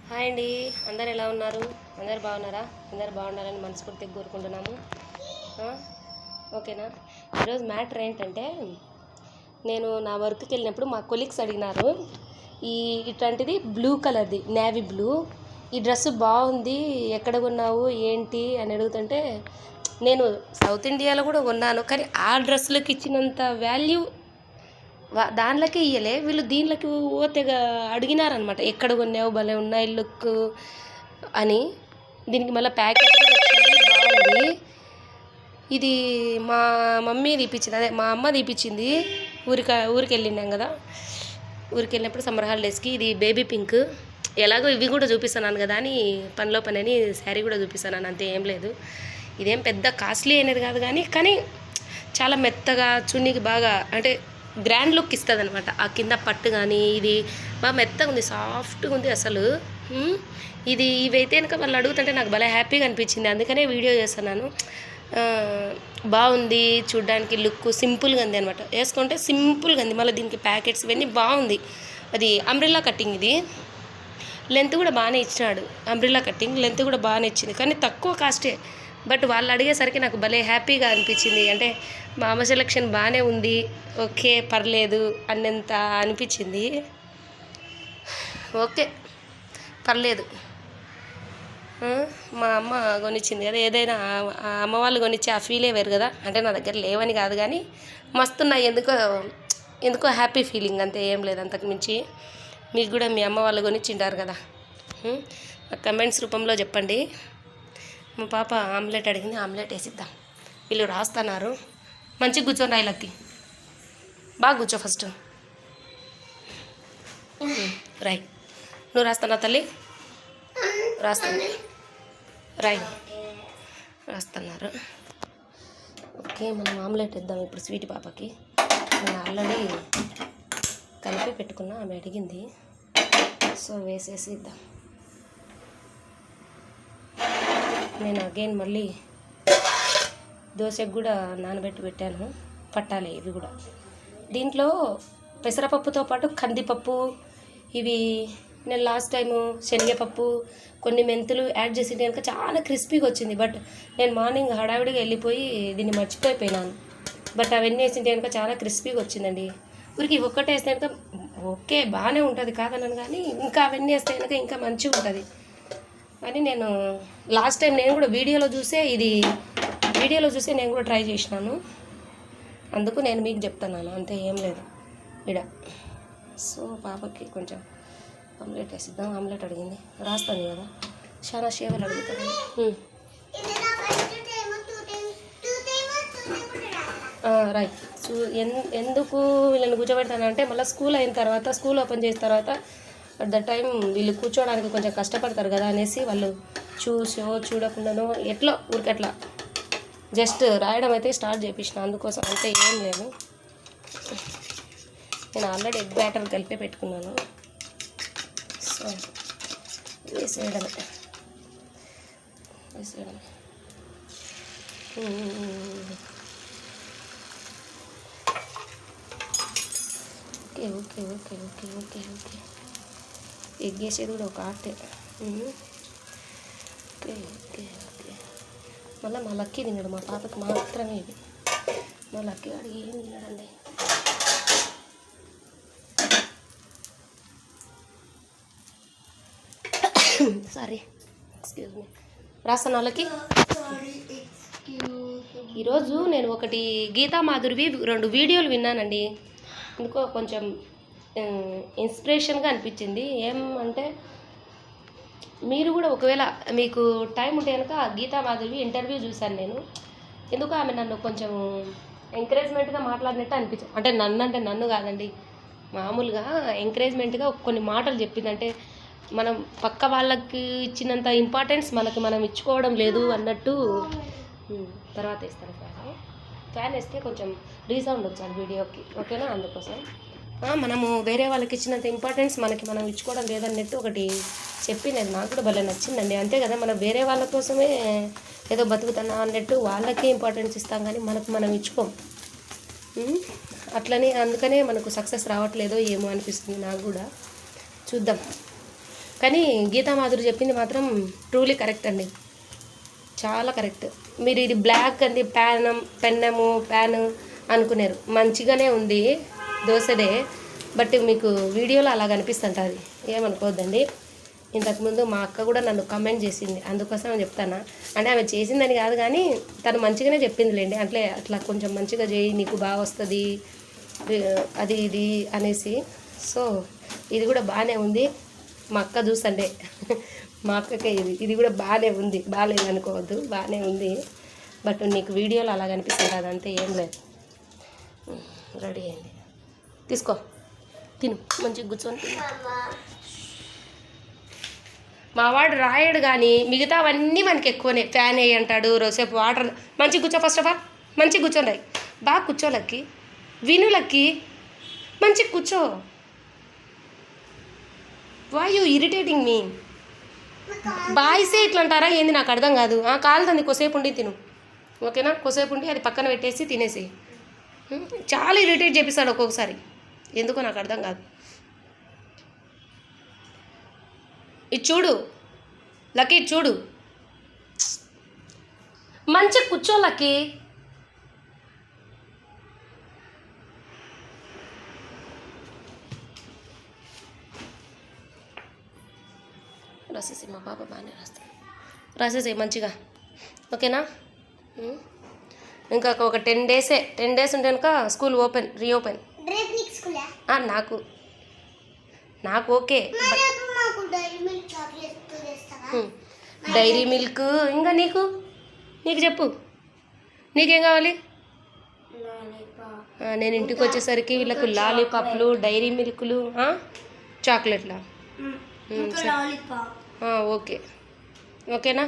Hi అండి, అందరు ఎలా ఉన్నారు? అందరు బాగున్నారా? అందరు బాగుండాలని మనస్ఫూర్తిగా కోరుకుంటున్నాము. ఓకేనా? ఈరోజు మ్యాటర్ ఏంటంటే, నేను నా వర్క్కి వెళ్ళినప్పుడు మా కొలీగ్స్ అడిగినారు, ఇట్లాంటిది బ్లూ కలర్ది, నేవీ బ్లూ, ఈ డ్రెస్ బాగుంది, ఎక్కడ కొన్నావు ఏంటి అని అడుగుతుంటే, నేను సౌత్ ఇండియాలో కూడా కొన్నాను, కానీ ఆ డ్రెస్సులకి ఇచ్చినంత వాల్యూ దానిలోకి ఇయ్యలే, వీళ్ళు దీనిలోకి ఓతేగా అడిగినారనమాట. ఎక్కడ కొన్నావు, భలే ఉన్నాయి లుక్ అని. దీనికి మళ్ళీ ప్యాకెట్ కూడా వచ్చింది, బాగుంది. ఇది మా మమ్మీ తీపిచ్చింది, అదే మా అమ్మ తీపిచ్చింది. ఊరికి వెళ్ళినాం కదా, ఊరికి వెళ్ళినప్పుడు సమ్మర్ హాలిడేస్కి. ఇది బేబీ పింక్. ఎలాగో ఇవి కూడా చూపిస్తున్నాను కదా అని పనిలో పని అని శారీ కూడా చూపిస్తున్నాను, అంతే, ఏం లేదు. ఇదేం పెద్ద కాస్ట్లీ అనేది కాదు, కానీ చాలా మెత్తగా, చున్నీకి బాగా అంటే గ్రాండ్ లుక్ ఇస్తుంది అనమాట. ఆ కింద పట్టు కానీ ఇది బాగా మెత్తగా ఉంది, సాఫ్ట్గా ఉంది అసలు. ఇవైతే కనుక వాళ్ళు అడుగుతుంటే నాకు భలే హ్యాపీగా అనిపించింది, అందుకనే వీడియో చేస్తున్నాను. బాగుంది చూడ్డానికి, లుక్ సింపుల్గా ఉంది అనమాట. వేసుకుంటే సింపుల్గా ఉంది. మళ్ళీ దీనికి ప్యాకెట్స్ ఇవన్నీ బాగుంది. అది అంబ్రెల్లా కటింగ్, ఇది లెంత్ కూడా బాగానే ఇచ్చినాడు. అంబ్రెల్లా కటింగ్ లెంత్ కూడా బాగానే ఇచ్చింది, కానీ తక్కువ కాస్టే. బట్ వాళ్ళు అడిగేసరికి నాకు భలే హ్యాపీగా అనిపించింది. అంటే మా అమ్మ సెలెక్షన్ బాగానే ఉంది, ఓకే పర్లేదు అన్నంత అనిపించింది. ఓకే పర్లేదు, మా అమ్మ కొనిచ్చింది కదా, ఏదైనా అమ్మ వాళ్ళు కొనిచ్చే ఆ ఫీలే వేరు కదా. అంటే నా దగ్గర లేవని కాదు, కానీ మస్తున్నాయి, ఎందుకో హ్యాపీ ఫీలింగ్, అంతే, ఏం లేదు అంతకు మించి. మీకు కూడా మీ అమ్మ వాళ్ళు కొనిచ్చింటారు కదా, కమెంట్స్ రూపంలో చెప్పండి. మా పాప ఆమ్లెట్ అడిగింది, ఆమ్లెట్ వేసిద్దాం. వీళ్ళు రాస్తున్నారు, మంచిగా కూర్చొని రాయి లక్కి, బాగా కూర్చో ఫస్ట్, రాయ్. నువ్వు రాస్తానా తల్లి? రాస్తాను, రాయ్. రాస్తున్నారు. ఓకే, మనం ఆమ్లెట్ ఇద్దాం ఇప్పుడు స్వీట్ పాపకి. నేను ఆల్రెడీ కలిపి పెట్టుకున్నా, ఆమె అడిగింది, సో వేసేసి ఇద్దాం. నేను అగైన్ మళ్ళీ దోశకు కూడా నానబెట్టి పెట్టాను, పట్టాలి ఇవి కూడా. దీంట్లో పెసరపప్పుతో పాటు కందిపప్పు, ఇవి నేను లాస్ట్ టైము శనగపప్పు, కొన్ని మెంతులు యాడ్ చేసి కనుక చాలా క్రిస్పీగా వచ్చింది. బట్ నేను మార్నింగ్ హడావిడిగా వెళ్ళిపోయి దీన్ని మర్చిపోయినాను. బట్ అవన్నీ వేసింటే కనుక చాలా క్రిస్పీగా వచ్చిందండి. ఊరికి ఒక్కటే వేస్తే కనుక ఓకే బాగానే ఉంటుంది కాదన్నాను, కానీ ఇంకా అవన్నీ వేస్తే కనుక ఇంకా మంచిగా ఉంటుంది అని నేను లాస్ట్ టైం నేను కూడా వీడియోలో చూసే నేను కూడా ట్రై చేసినాను. అందుకు నేను మీకు చెప్తున్నాను, అంతే, ఏం లేదు ఇడ. సో పాపకి కొంచెం ఆమ్లెట్ వేసిద్దాం. ఆమ్లెట్ అడిగింది, రాస్తాను కదా, చాలా సేవలు అడుగుతాను. రైట్. ఎందుకు వీళ్ళని కూర్చోబెడతానంటే, మళ్ళీ స్కూల్ అయిన తర్వాత, స్కూల్ ఓపెన్ చేసిన తర్వాత అట్ ద టైం వీళ్ళు కూర్చోవడానికి కొంచెం కష్టపడతారు కదా అనేసి, వాళ్ళు చూడకుండానో ఎట్లా ఊరికట్లా జస్ట్ రాయడం అయితే స్టార్ట్ చేయించిన, అందుకోసం, అంతే, ఏం లేదు. నేను ఆల్రెడీ ఎగ్ బ్యాటర్ కలిపే పెట్టుకున్నాను, సో వేసేయడమే. Okay okay okay okay okay okay egg వేసేది కూడా ఒక ఆర్టే. ఓకే ఓకే ఓకే మళ్ళీ మా లక్కీ తిన్నాడు, మా పాపకి మాత్రమే ఇది. మా లక్కీ అడిగి ఏం తిన్నాడండి. Sorry, excuse me. రాస్తాను వాళ్ళకి. ఈరోజు నేను ఒకటి గీతా మాధురివి 2 వీడియోలు విన్నానండి. ఎందుకో కొంచెం ఇన్స్పిరేషన్గా అనిపించింది. ఏమంటే, మీరు కూడా ఒకవేళ మీకు టైం ఉంటే కనుక గీతా మాధురివి ఇంటర్వ్యూ చూశాను నేను. ఎందుకు ఆమె నన్ను కొంచెం ఎంకరేజ్మెంట్గా మాట్లాడినట్టు అనిపించింది. అంటే నన్ను కాదండి, మామూలుగా ఎంకరేజ్మెంట్గా కొన్ని మాటలు చెప్పిందంటే, మనం పక్క వాళ్ళకి ఇచ్చినంత ఇంపార్టెన్స్ మనం ఇచ్చుకోవడం లేదు అన్నట్టు. తర్వాత ఇస్తాను ఫ్యాన్ వేస్తే కొంచెం రీసౌండ్ వచ్చాను వీడియోకి, ఓకేనా? అందుకోసం మనము వేరే వాళ్ళకి ఇచ్చినంత ఇంపార్టెన్స్ మనం ఇచ్చుకోవడం లేదన్నట్టు ఒకటి చెప్పింది. నాకు కూడా భలే నచ్చిందండి. అంతే కదా, మనం వేరే వాళ్ళ కోసమే ఏదో బతుకుతున్నా అన్నట్టు వాళ్ళకే ఇంపార్టెన్స్ ఇస్తాం, కానీ మనం ఇచ్చుకోం. అట్లనే అందుకనే మనకు సక్సెస్ రావట్లేదో ఏమో అనిపిస్తుంది నాకు కూడా. చూద్దాం. కానీ గీతామాధురి చెప్పింది మాత్రం ట్రూలీ కరెక్ట్ అండి, చాలా కరెక్ట్. మీరు ఇది బ్లాక్ అండి పెన్నము ప్యాన్ అనుకున్నారు, మంచిగానే ఉంది దోశదే, బట్ మీకు వీడియోలో అలా కనిపిస్తుంటుంది, ఏమనుకోవద్దండి. ఇంతకుముందు మా అక్క కూడా నన్ను కమెంట్ చేసింది, అందుకోసం చెప్తాను. అంటే ఆమె చేసిందని కాదు కానీ తను మంచిగానే చెప్పిందిలేండి, అంటే అట్లా కొంచెం మంచిగా చేయి నీకు బాగా వస్తుంది అది ఇది అనేసి. సో ఇది కూడా బాగానే ఉంది, మా అక్క చూసండే మా అక్కకే ఇది కూడా బాగానే ఉంది, బాగాలేదు అనుకోవద్దు, బాగానే ఉంది. బట్ నీకు వీడియోలో అలా కనిపిస్తుంది, అదంతే, ఏం లేదు. రెడీ అయింది, తీసుకో తిను, మంచిగా కూర్చొని తిను. మావాడు రాయడు కానీ మిగతావన్నీ మనకి ఎక్కువనే. ఫ్యాన్ వేయి అంటాడు, రోజుసేపు వాటర్. మంచిగా కూర్చో, ఫస్ట్ ఆఫ్ ఆల్ మంచిగా కూర్చోండి, బాగా కూర్చోలక్కి, వినులక్కి, మంచిగా కూర్చో. వై యూ ఇరిటేటింగ్ మీ? బాయ్సే ఇట్లా అంటారా ఏంది నాకు అర్థం కాదు. కాలుతుంది, కొసేపు ఉండి తిను, ఓకేనా? కొసేపు ఉండి అది పక్కన పెట్టేసి తినేసి. చాలా ఇరిటేట్ చేపిస్తాడు ఒక్కొక్కసారి, ఎందుకో నాకు అర్థం కాదు. ఇది చూడు లక్కీ, చూడు, మంచిగా కూర్చో లక్కీ. రాసేసి, మా పాప బాగానే రాస్తాను, రాసేసి మంచిగా, ఓకేనా? ఇంకా ఒక 10 days ఉంటే కనుక స్కూల్ రీఓపెన్. నాకు ఓకే. డైరీ మిల్క్, ఇంకా నీకు చెప్పు, నీకేం కావాలి? నేను ఇంటికి వచ్చేసరికి వీళ్ళకు లాలీపాప్లు, డైరీ మిల్క్లు, చాక్లెట్లా? ఓకే, ఓకేనా?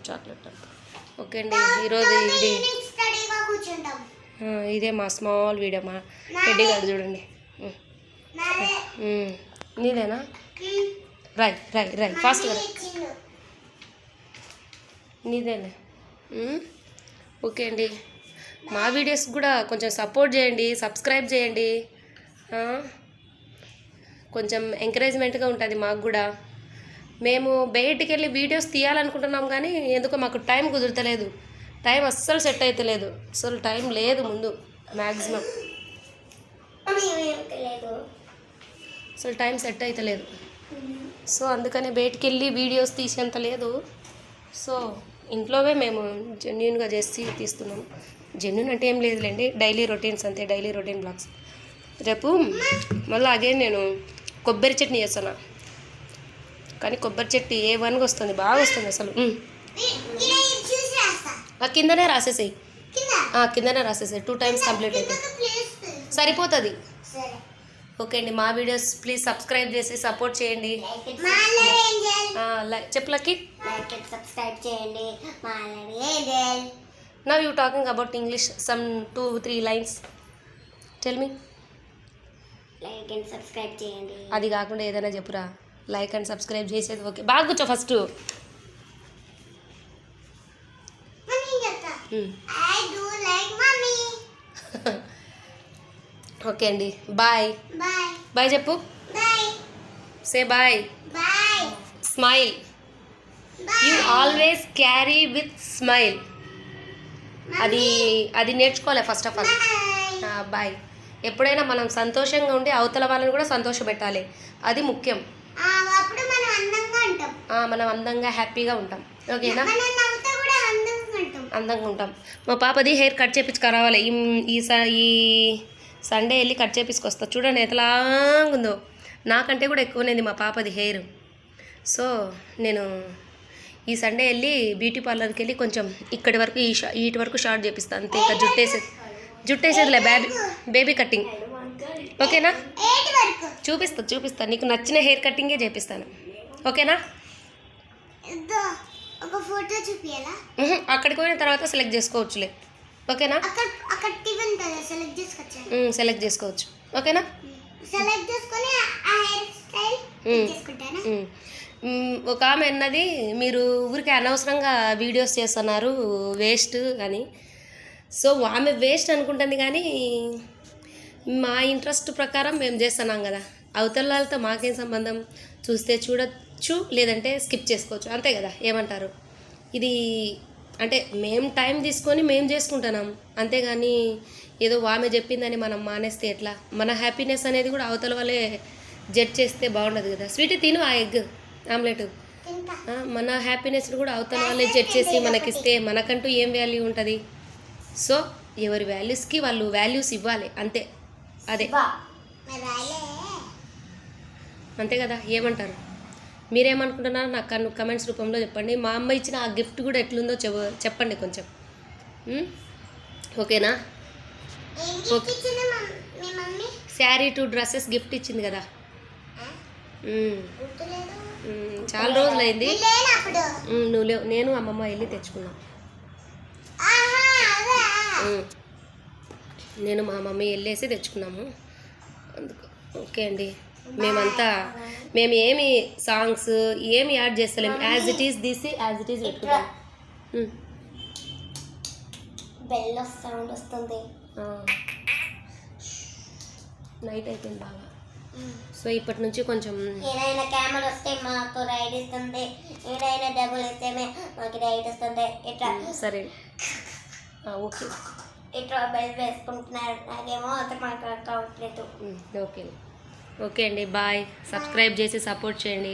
చాక్లెట్ ఓకే అండి. ఈరోజు ఇదే మా స్మాల్ వీడియో, మా రెడ్డి గారు చూడండి. నీదేనా? రాయ్ ఫాస్ట్గా నీదేలే. ఓకే అండి, మా వీడియోస్ కూడా కొంచెం సపోర్ట్ చేయండి, సబ్స్క్రైబ్ చేయండి, కొంచెం ఎంకరేజ్మెంట్గా ఉంటుంది మాకు కూడా. మేము బయటికి వెళ్ళి వీడియోస్ తీయాలనుకుంటున్నాం కానీ ఎందుకో మాకు టైం కుదురుతలేదు, టైం అస్సలు సెట్ అవుతలేదు, అసలు టైం లేదు ముందు మ్యాక్సిమం, అసలు టైం సెట్ అవుతలేదు. సో అందుకనే బయటికి వెళ్ళి వీడియోస్ తీసేంత లేదు. సో ఇంట్లోవే మేము జెన్యూన్గా చేసి తీస్తున్నాము. జెన్యూన్ అంటే ఏం లేదులేండి, డైలీ రొటీన్స్ అంతే, డైలీ రొటీన్ బ్లాగ్స్. రేపు మళ్ళీ అగైన్ నేను కొబ్బరి చట్నీ చేస్తాను, కానీ కొబ్బరి చట్నీ A1గా వస్తుంది, బాగా వస్తుంది అసలు. కిందనే రాసేసాయి, కిందనే రాసేసాయి, 2 times కంప్లీట్ అయితే సరిపోతుంది. ఓకే అండి, మా వీడియోస్ ప్లీజ్ సబ్స్క్రైబ్ చేసి సపోర్ట్ చేయండి. చెప్పలకి సబ్స్క్రైబ్ చేయండి. Now you talking about English, some 2-3 lines, tell me. Like and subscribe చేయండి. అది కాకుండా ఏదైనా చెప్పురా. లైక్ అండ్ సబ్స్క్రైబ్ చేసేది ఓకే, బాగా కూర్చో ఫస్ట్. ఓకే అండి, బాయ్ బాయ్ చెప్పు, say bye, smile, you always carry with smile. అది నేర్చుకోవాలి ఫస్ట్ ఆఫ్ ఆల్. బాయ్. ఎప్పుడైనా మనం సంతోషంగా ఉండి అవతల వాళ్ళని కూడా సంతోషపెట్టాలి, అది ముఖ్యం. మనం అందంగా హ్యాపీగా ఉంటాం, ఓకేనా? అందంగా ఉంటాం. మా పాపది హెయిర్ కట్ చేయించుకురావాలి, ఈ సండే వెళ్ళి కట్ చేయించుకొస్తా. చూడండి ఎంత లాంగ్ ఉందో, నాకంటే కూడా ఎక్కువనేది మా పాపది హెయిర్. సో నేను ఈ సండే వెళ్ళి బ్యూటీ పార్లర్కి వెళ్ళి కొంచెం ఇక్కడి వరకు వీటి వరకు షార్ట్ చేపిస్తాను అంతే. ఇంకా జుట్టేసేదిలే, బేబీ కటింగ్, ఓకేనా? చూపిస్తా, నీకు నచ్చిన హెయిర్ కటింగే చేపిస్తాను, ఓకేనా? అక్కడికి పోయిన తర్వాత సెలెక్ట్ చేసుకోవచ్చులే, ఓకేనా? సెలెక్ట్ చేసుకోవచ్చు, ఓకేనా? ఒక ఆమె అన్నది, మీరు ఊరికి అనవసరంగా వీడియోస్ చేస్తున్నారు వేస్ట్ అని. సో ఆమె వేస్ట్ అనుకుంటుంది కానీ మా ఇంట్రెస్ట్ ప్రకారం మేము చేస్తున్నాం కదా, అవతల వాళ్ళతో మాకేం సంబంధం, చూస్తే చూడొచ్చు లేదంటే స్కిప్ చేసుకోవచ్చు, అంతే కదా, ఏమంటారు? ఇది అంటే మేము టైం తీసుకొని మేము చేసుకుంటున్నాం, అంతేగాని ఏదో ఆమె చెప్పిందని మనం మానేస్తే ఎట్లా? మన హ్యాపీనెస్ అనేది కూడా అవతల వాళ్ళే జడ్జ్ చేస్తే బాగుండదు కదా. స్వీట్ తిను ఆ ఎగ్ ఆమ్లెట్. మన హ్యాపీనెస్ని కూడా అవతల వాళ్ళే జడ్జ్ చేసి మనకిస్తే మనకంటూ ఏం వాల్యూ ఉంటుంది? సో ఎవరి వాల్యూస్కి వాళ్ళు వాల్యూస్ ఇవ్వాలి, అంతే. అదే అంతే కదా, ఏమంటారు? మీరేమనుకుంటున్నారో నాకు కమెంట్స్ రూపంలో చెప్పండి. మా అమ్మ ఇచ్చిన ఆ గిఫ్ట్ కూడా ఎట్లుందో చెప్పండి కొంచెం. ఓకేనా? ఓకే. శారీ 2 డ్రెస్సెస్ గిఫ్ట్ ఇచ్చింది కదా. చాలా రోజులైంది. నువ్వు లేవు, నేను అమ్మమ్మ వెళ్ళి తెచ్చుకున్నాం. నేను మా మమ్మీ వెళ్ళేసి తెచ్చుకున్నాము అందుకు. ఓకే అండి, మేము ఏమి సాంగ్స్ ఏమి యాడ్ చేస్తలేము, యాజ్ ఇట్ ఈస్ తీసి యాజ్ ఇట్ ఈస్ పెట్టుకుంటాం. బెల్ సౌండ్ వస్తుంది. నైట్ అయిపోయింది బాగా. సో ఇప్పటి నుంచి కొంచెం ఏదైనా కెమెరా వస్తే మాకు రైడ్ ఇస్తుంది, ఏదైనా డబ్బులు ఇస్తే మాకు రైడ్ వస్తుంది. ఇట్లా సరే, ఓకే. ఇట్లా బెల్ వేసుకుంటున్నారు, నాకేమో అంత మాకు అకౌంట్ లేదు. ఓకే ఓకే అండి, బాయ్. సబ్స్క్రైబ్ చేసి సపోర్ట్ చేయండి.